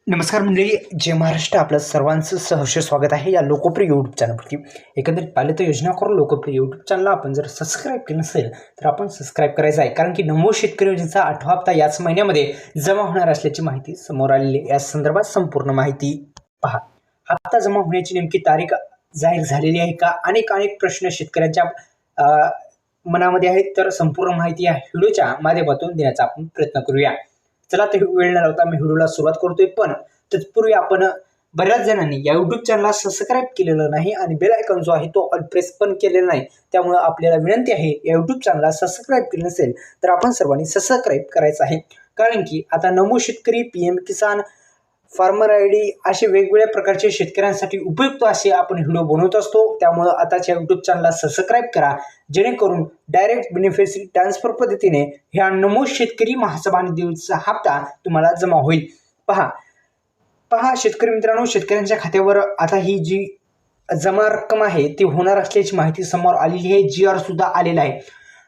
नमस्कार मंडळी, जय महाराष्ट्र. आपलं सर्वांचं सहर्ष स्वागत आहे या लोकप्रिय यूट्यूब चॅनलवरती. एकंदरीत पाहिलं तर योजना करून लोकप्रिय यूट्यूब चॅनलला आपण जर सबस्क्राईब केलं नसेल तर आपण सबस्क्राईब करायचं आहे, कारण की नमो शेतकरी योजनेचा 8वा हप्ता याच महिन्यामध्ये जमा होणार असल्याची माहिती समोर आलेली आहे. या संदर्भात संपूर्ण माहिती पहा. हप्ता जमा होण्याची नेमकी तारीख जाहीर झालेली आहे का? अनेक प्रश्न शेतकऱ्यांच्या मनामध्ये आहेत, तर संपूर्ण माहिती या व्हिडिओच्या माध्यमातून देण्याचा आपण प्रयत्न करूया. चला तर वेळ न लावता मी व्हिडिओला सुरुवात करतोय, पण तत्पूर्वी आपण बऱ्याच जणांनी या युट्यूब चॅनलला सबस्क्राईब केलेलं नाही आणि बेल आयकॉन जो आहे तो ऑल प्रेस पण केलेला नाही. त्यामुळे आपल्याला विनंती आहे, या युट्यूब चॅनलला सबस्क्राईब केलं नसेल तर आपण सर्वांनी सबस्क्राईब करायचं आहे, कारण की आता नमो शेतकरी, PM किसान, फार्मर ID असे वेगवेगळ्या प्रकारचे शेतकऱ्यांसाठी उपयुक्त असे आपण व्हिडिओ बनवत असतो. त्यामुळे आताच्या युट्यूब चॅनलला सबस्क्राईब करा, जेणेकरून डायरेक्ट बेनिफिशरी ट्रान्सफर पद्धतीने ह्या नमो शेतकरी महासभा निधीचा हप्ता तुम्हाला जमा होईल. पहा शेतकरी मित्रांनो, शेतकऱ्यांच्या खात्यावर आता ही जी जमा रक्कम आहे ती होणार असल्याची माहिती समोर आलेली आहे. GR सुद्धा आलेला आहे.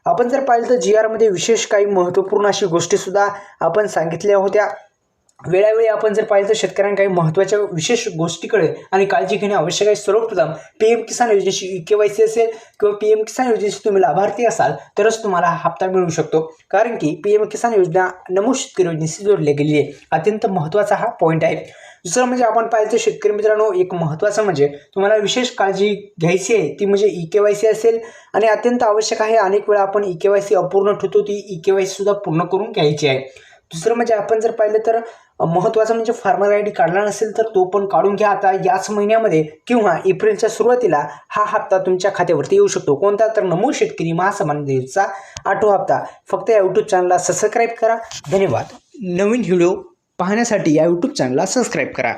आपण जर पाहिलं तर GR मध्ये विशेष काही महत्त्वपूर्ण अशी गोष्टी सुद्धा आपण सांगितल्या होत्या. वेळोवेळी आपण जर पाहिलं तर शेतकऱ्यांना काही महत्त्वाच्या विशेष गोष्टीकडे आणि काळजी घेणे आवश्यक आहे. सर्वप्रथम PM किसान योजनेची KYC असेल किंवा PM किसान योजनेचे तुम्ही लाभार्थी असाल तरच तुम्हाला हा हप्ता मिळू शकतो, कारण की PM किसान योजना नमो शेतकरी योजनेशी जोडली गेलेली आहे. अत्यंत महत्त्वाचा हा पॉईंट आहे. दुसरं म्हणजे आपण पाहिलं तर शेतकरी मित्रांनो, एक महत्त्वाचं म्हणजे तुम्हाला विशेष काळजी घ्यायची आहे ती म्हणजे KYC असेल, आणि अत्यंत आवश्यक आहे. अनेक वेळा आपण KYC अपूर्ण ठेवतो, ती KYC सुद्धा पूर्ण करून घ्यायची आहे. दुसरं म्हणजे आपण जर पाहिलं तर महत्त्वाचं म्हणजे फार्मर ID काढला नसेल तर तो पण काढून घ्या. आता याच महिन्यामध्ये किंवा एप्रिलच्या सुरुवातीला हा हप्ता तुमच्या खात्यावरती येऊ शकतो. कोणता? तर नमो शेतकरी महासभा निधीचा 8वा हप्ता. फक्त या यूट्यूब चॅनलला सबस्क्राईब करा. धन्यवाद. नवीन व्हिडिओ पाहण्यासाठी या यूट्यूब चॅनलला सबस्क्राईब करा.